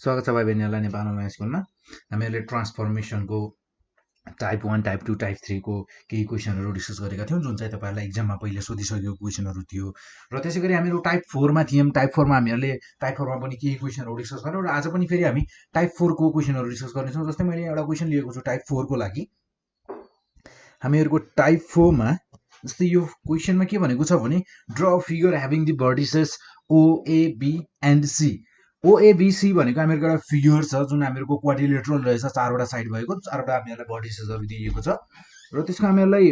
स्वागत छ भाइ बहिनीहरुलाई नेपाल अनलाइन स्कुलमा। हामीहरुले ट्रान्सफर्मेसनको टाइप 1, टाइप 2, टाइप 3 को केही क्वेशनहरु डिस्कस गरेका थियौं, जुन चाहिँ तपाईहरुलाई एक्जाममा पहिले सोधिसकेको क्वेशनहरु थियो। र त्यसैगरी हामीहरु टाइप 4 मा थियौं। टाइप 4 मा हामीहरुले टाइप 4 मा पनि केही क्वेशनहरु डिस्कस गर्यौं र आज पनि फेरि हामी टाइप 4 को क्वेशनहरु डिस्कस गर्नेछौं। जस्तै मैले एउटा क्वेशन लिएको छु टाइप 4 को लागि। हामीहरुको टाइप 4 मा जस्तै यो क्वेशनमा के भनेको छ भने draw a figure having the vertices O, A, B and C। OABC भनेको हामीहरुको एउटा फिगर छ जुन हामीहरुको क्वाड्रिलेटरल रहेछ, चारवटा साइड भएको, चारवटा हामीहरुलाई भर्टिसेसहरु दिएको छ र त्यसको हामीहरुलाई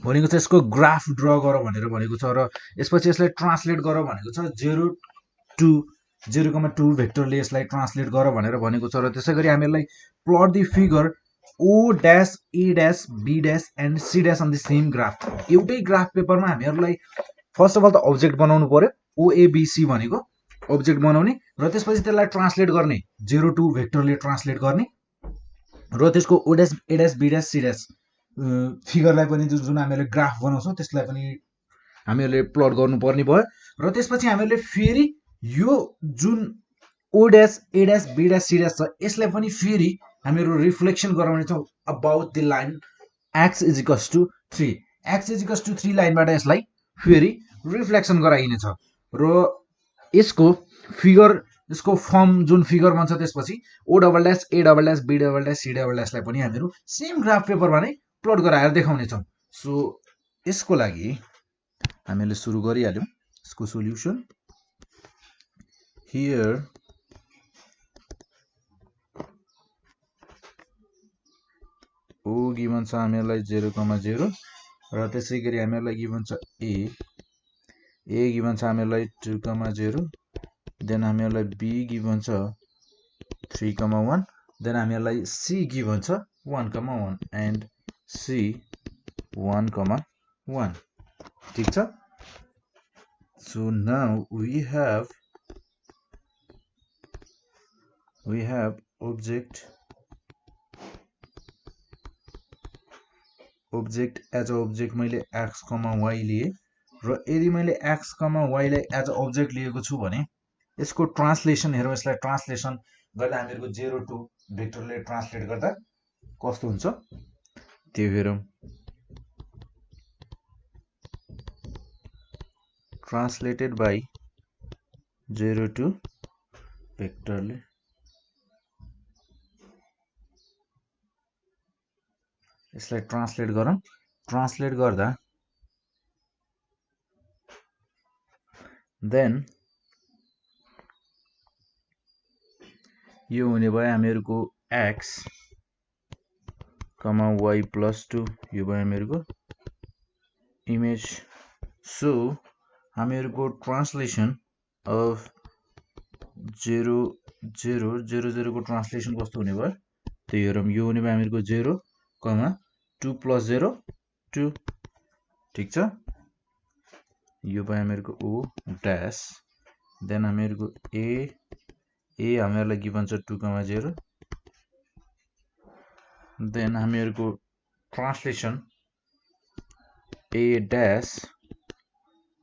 भनेको छ यसको ग्राफ ड्र गर भनेर भनेको छ र यसपछि यसलाई ट्रान्सलेट गर भनेको छ 0 to 0,2 भेक्टरले यसलाई ट्रान्सलेट गर भनेर भनेको छ र त्यसैगरी हामीहरुलाई plot the figure O dash A dash B dash and C dash on the same graph। एउटै ग्राफ पेपरमा हामीहरुलाई फर्स्ट अफ अल त अब्जेक्ट बनाउनु पर्यो, OABC भनेको अब्जेक्ट बनाउने र त्यसपछि त्यसलाई ट्रान्सलेट गर्ने 0 to भेक्टरले ट्रान्सलेट गर्ने र त्यसको O dash A dash B dash C dash फिगरलाई पनि जुन हामीहरुले ग्राफ बनाउँछौं त्यसलाई पनि हामीहरुले प्लट गर्नुपर्ने भयो र त्यसपछि हामीहरुले फेरि यो जुन O dash A dash B dash C dash छ यसलाई पनि फेरि हामीहरु रिफ्लेक्सन गराउने छौं about the line x = 3। x = 3 लाइनबाट यसलाई फेरि रिफ्लेक्सन गराइनेछ र यसको फिगर, यसको फर्म जुन फिगर बन्छ त्यसपछि O double dash A double dash B double dash C double ड्याशलाई पनि हामीहरु सेम ग्राफ पेपरमा नै प्लट गराएर देखाउने छौं। सो यसको लागि हामीले सुरु गरिहाल्यौं। यसको सोलुसन हियर O गिभन छ हामीहरुलाई 0,0 र त्यसैगरी हामीहरुलाई गिभन छ A गिभन छ हामीहरुलाई 2,0, देन हामीहरुलाई B गिभन छ 3,1, देन हामीहरुलाई C गिभन छ 1,1 and C 1,1। ठीक छ। So now we have object as a object मैले x, y लिए र यदि मैले x, y लाई एज अ अब्जेक्ट लिएको छु भने यसको ट्रान्सलेसन हेरौं। यसलाई ट्रान्सलेसन गर्दा हामीहरुको 0 to भेक्टरले ट्रान्सलेट गर्दा कस्तो हुन्छ त्यो हेरौं। ट्रान्सलेटेड बाइ 0 to भेक्टरले यसलाई ट्रान्सलेट गरौं। ट्रान्सलेट गर्दा देन यो हुने भयो हामीहरुको x, y + 2 यो भयो हामीहरुको इमेज। सो हामीहरुको ट्रान्सलेसन अफ 0 0 0 0 को ट्रान्सलेसन कस्तो हुने भयो त्यो हेरौं। यो हुने भयो हामीहरुको 0, 2 + 0 2। ठीक छ। यो भयो हामीहरुको O ड्याश, देन हामीहरुको A हामीहरुलाई गिभन छ 2,0, देन हामीहरुको ट्रान्सलेसन A ड्याश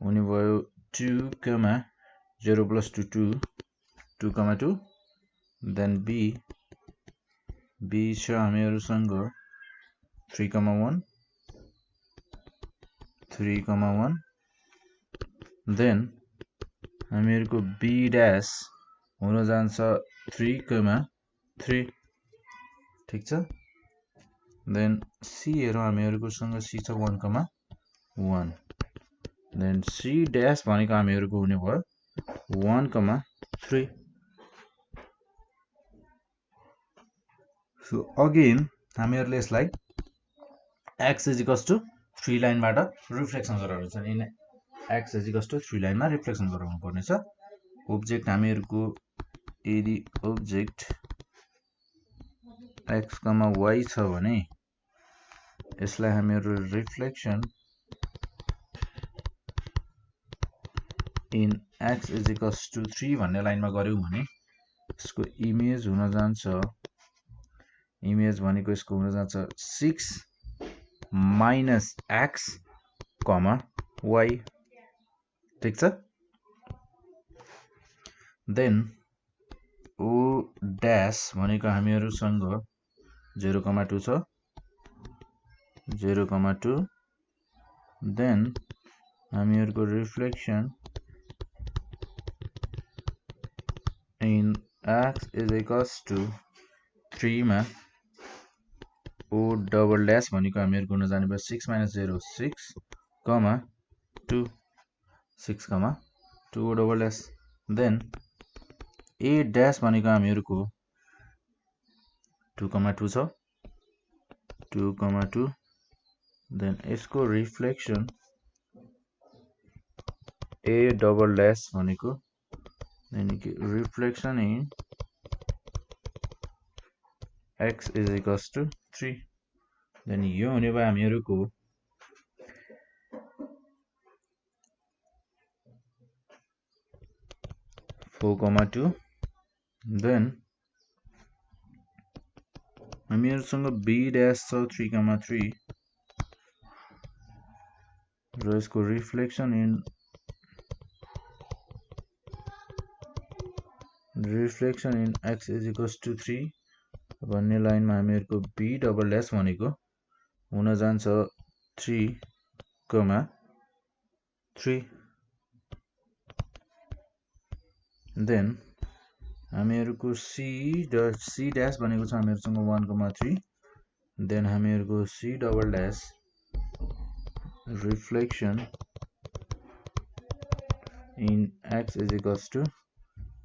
हुने भयो 2, 0 + 2 2, 2,2, देन B छ हामीहरुसँग 3,1 3,1, देन हामीहरुको B ड्याश हुन जान्छ 3,3। ठीक छ। देन C हेरौं हामीहरुको सँग C छ 1,1, देन C ड्याश भनेको हामीहरुको हुने भयो 1,3। सो अगेन हामीहरुले यसलाई x = 3 लाइनबाट रिफ्लेक्सन गराउनु छ। इन x = 3 लाइनमा रिफ्लेक्सन गराउनु पर्ने छ। अब्जेक्ट हामीहरुको यदि अब्जेक्ट x, y छ भने यसलाई हामीहरु रिफ्लेक्सन इन x = 3 भन्ने लाइनमा गर्यौं भने यसको इमेज हुन जान्छ, इमेज भनेको यसको हुन जान्छ 6 - x, y। ठीक छ। देन O ड्यास भनेको हामीहरुसँग 0,2 छ 0,2 देन हामीहरुको reflection in x is equals to 3 मा o double dash भनेको हामीहरुको हुन जाने भयो 6 minus 0 6 comma 2 6 comma 2 o double dash then a dash भनेको हामीहरुको 2,2 छ 2,2 then यसको रिफ्लेक्सन a double dash भनेको then reflection in x is equals to 3 then यो हुने भयो हामीहरुको 4,2 then हामीहरुसँग b dash छ 3,3 र यसको reflection in x is equals to 3 भन्ने लाइनमा हामीहरुको b double dash भनेको हुन जान्छ 3,3 then हामीहरुको c dash भनेको छ हामीहरुसँग 1,3 then हामीहरुको c double dash reflection in x is equals to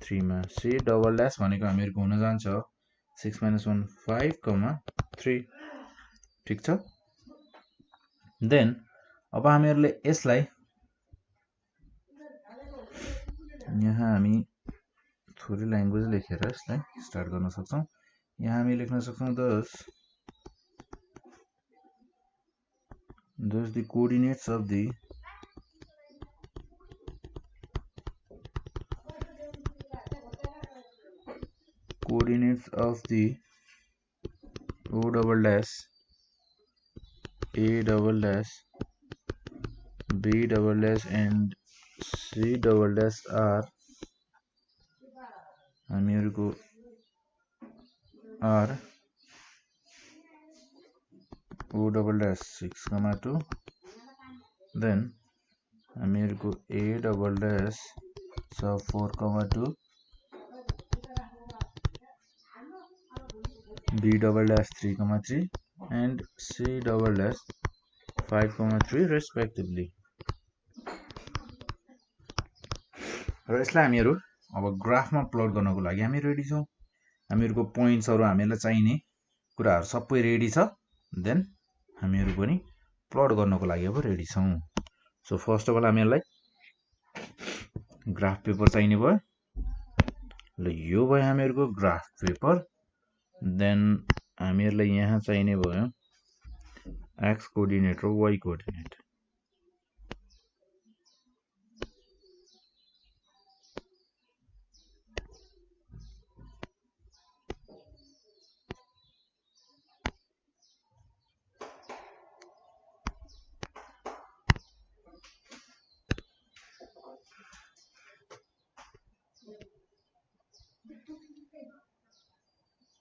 3 मा c double dash भनेको हामीहरुको हुन जान्छ 6 minus 1 5,3 ठीक छ then अब हामीहरुले यसलाई यहाँ हामी थोरै ल्याङ्ग्वेज लेखेर यसलाई स्टार्ट गर्न सक्छौं यहाँ हामी लेख्न सक्छौं thus the coordinates of the o double dash a double dash b double dash and c double dash are हामीहरुको r o double dash 6,2 then हामीहरुको a double dash छ 4,2 b double dash 3,3 and c double dash 5,3 respectively र यसलाई हामीहरु अब ग्राफमा plot गर्नको लागि हामी ready छौं हामीहरुको पोइन्ट्सहरु हामीलाई चाहिने कुराहरु सबै रेडी छ देन हामीहरु पनि प्लट गर्नको लागि अब रेडी छौं सो फर्स्ट अफ अल हामीहरुलाई ग्राफ पेपर चाहिने भयो ल यो भयो हामीहरुको ग्राफ पेपर देन हामीहरुलाई यहाँ चाहिने भयो x कोअर्डिनेट र y कोअर्डिनेट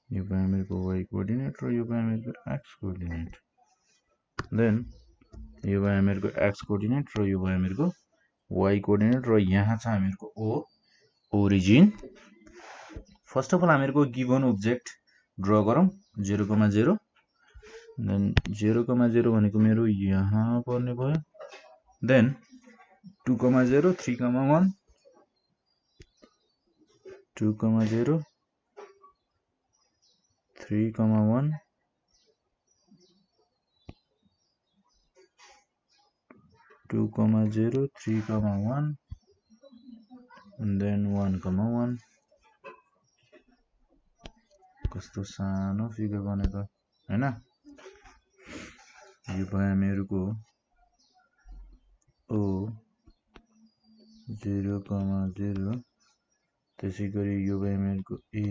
यो भयो हामीहरुको y कोअर्डिनेट र यो भयो हामीहरुको x कोअर्डिनेट देन यो भयो हामीहरुको x कोअर्डिनेट र यो भयो हामीहरुको y कोअर्डिनेट र यहाँ छ हामीहरुको o origin first of all हामीहरुको गिवन ऑब्जेक्ट ड्र गरौँ 0,0 देन 0,0 भनेको मेरो यहाँ पर्ने भयो देन 2,0 3,1 2,0 3,1 2,0 3,1 and then 1,1 कस्तो सानो फिगर बनेको हैन यो भयो हामीहरुको o 0,0 त्यसैगरी यो भयो हामीहरुको a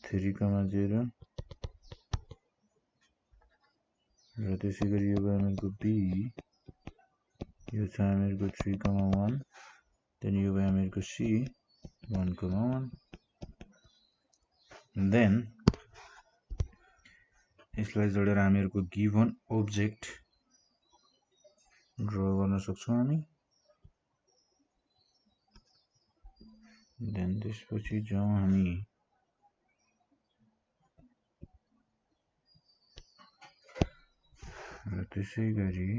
3,0 र त्यसैगरी यो भयो हामीहरुको b यो छ हामीहरुको 3,1 देन यो भयो हामीहरुको c 1,1 देन यसलाई जोडेर हामीहरुको गिभन ऑब्जेक्ट ड्र गर्न सक्छौं हामी देन त्यसपछि जाउँ हामी र त्यसैगरी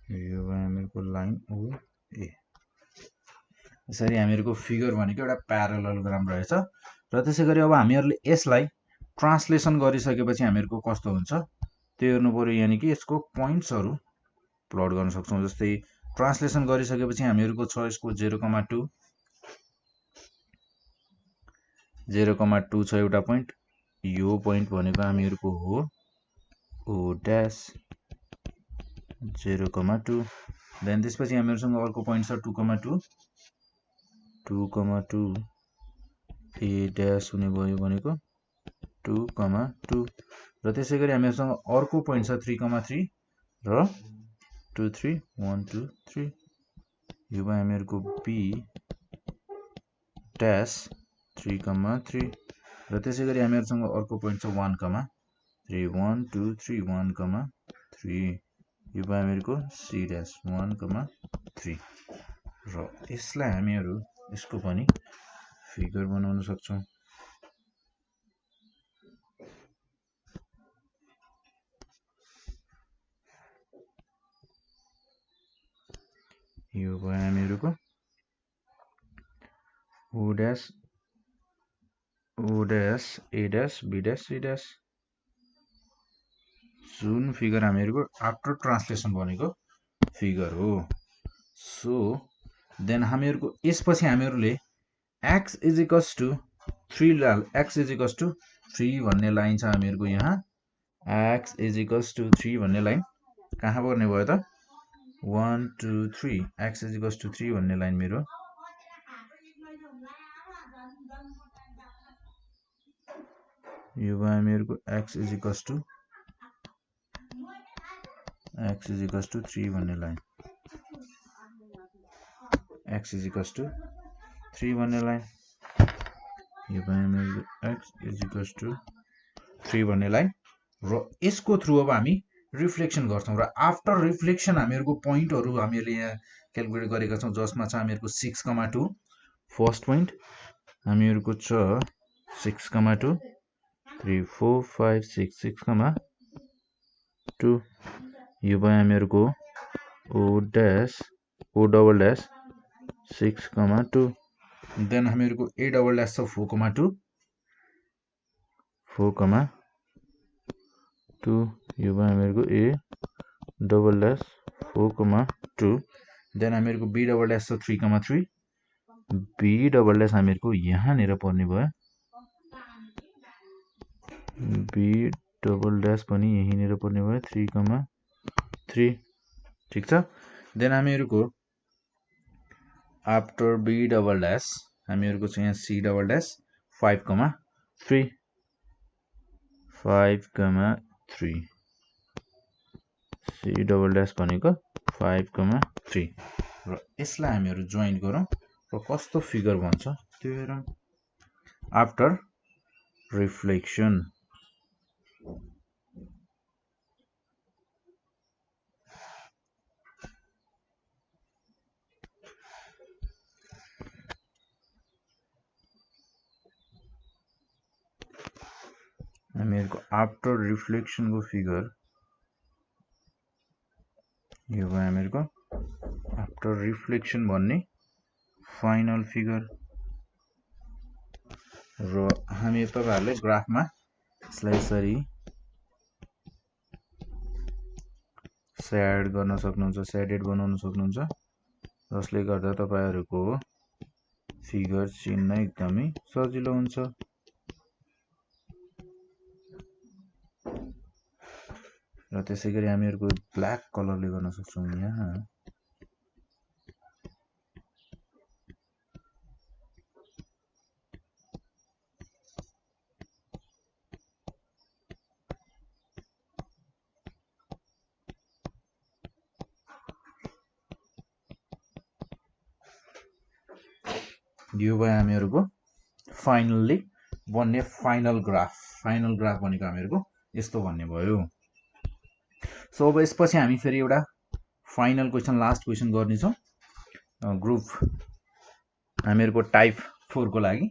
यो भयो हामीहरुको लाइन ओ ए यसरी हामीहरुको फिगर भनेको एउटा प्यारालेलोग्राम रहेछ र त्यसैगरी अब हामीहरुले यसलाई ट्रान्सलेसन गरिसकेपछि हामीहरुको कस्तो हुन्छ त्यो हेर्नु पर्यो यानी कि यसको पोइन्ट्सहरु प्लट गर्न सक्छौं जस्तै ट्रान्सलेसन गरिसकेपछि हामीहरुको छ यसको 0,2 0,2 छ एउटा पोइन्ट यो पोइन्ट भनेको हामीहरुको हो ओ ड्याश 0,2 देन त्यसपछि हामीहरुसँग अर्को पोइन्ट छ 2,2 ए ड्याश हुने भयो भनेको 2,2 र त्यसैगरी हामीहरुसँग अर्को पोइन्ट छ 3,3 र 2 3 1 2 3 यो भयो हामीहरुको बी ड्याश 3,3 र त्यसैगरी हामीहरुसँग अर्को पोइन्ट छ 1,3 1 2 3 1,3 यो भयो हामीहरुको सी ड्याश 1,3 र यसलाई हामीहरु यसको पनि फिगर बनाउन सक्छौं यो भयो हामीहरुको O dash A dash B dash C dash जुन फिगर हामीहरुको आफ्टर ट्रान्सलेसन बनेको फिगर हो सो देन हामीहरुको यसपछि हामीहरुले x = 3 भन्ने लाइन छ हामीहरुको यहाँ x = 3 भन्ने लाइन कहाँ पर्ने भयो त 1 2 3 x = 3 भन्ने लाइन मेरो यो भयो हामीहरुको x = 3 भन्ने लाइन x = 3 भन्ने लाइन यो भयो हामीहरुको x = 3 भन्ने लाइन र यसको थ्रु अब हामी रिफ्लेक्सन गर्छौं र आफ्टर रिफ्लेक्सन हामीहरुको पोइन्टहरु हामीले यहाँ क्याल्कुलेट गरेका छौं जसमा छ हामीहरुको 6,2 फर्स्ट पोइन्ट हामीहरुको छ 6,2 3 4 5 6 6,2 यो भयो हामीहरुको ओ डबल ड्याश 6,2 देन हामीहरुको ए डबल ड्याश छ 4,2 यो भयो हामीहरुको ए डबल ड्याश 4,2 देन हामीहरुको बी डबल ड्याश छ 3,3 बी डबल ड्याश हामीहरुको यहाँ नेर पर्ने भयो बी डबल ड्याश पनि यही नेर पर्ने भयो 3,3 ठीक छ देन हामीहरुको आफ्टर बी डबल ड्याश हामीहरुको छ यहाँ C double dash 5,3 C double dash भनेको 5,3 र यसलाई हामीहरु जोइन गरौँ र कस्तो फिगर बन्छ त्यो हेरौँ आफ्टर रिफ्लेक्सन हामीहरुको आफ्टर रिफ्लेक्सन को फिगर यो भयो हामीहरुको आफ्टर रिफ्लेक्सन भन्ने फाइनल फिगर र हामी तपाईहरुले ग्राफमा यसलाई यसरी स्याड गर्न सक्नुहुन्छ स्याडेड बनाउन सक्नुहुन्छ जसले गर्दा तपाईहरुको फिगर चिन्न एकदमै सजिलो हुन्छ र त्यसैगरी हामीहरुको ब्ल्याक कलरले गर्न सक्छौं यहाँ यो भयो हामीहरुको फाइनल्ली बन्ने फाइनल ग्राफ भनेको हामीहरुको यस्तो भन्ने भयो। सो अब यसपछि हामी फेरि एउटा फाइनल क्वेशन लास्ट क्वेशन गर्ने छौं ग्रुप हामीहरुको टाइप 4 को लागि।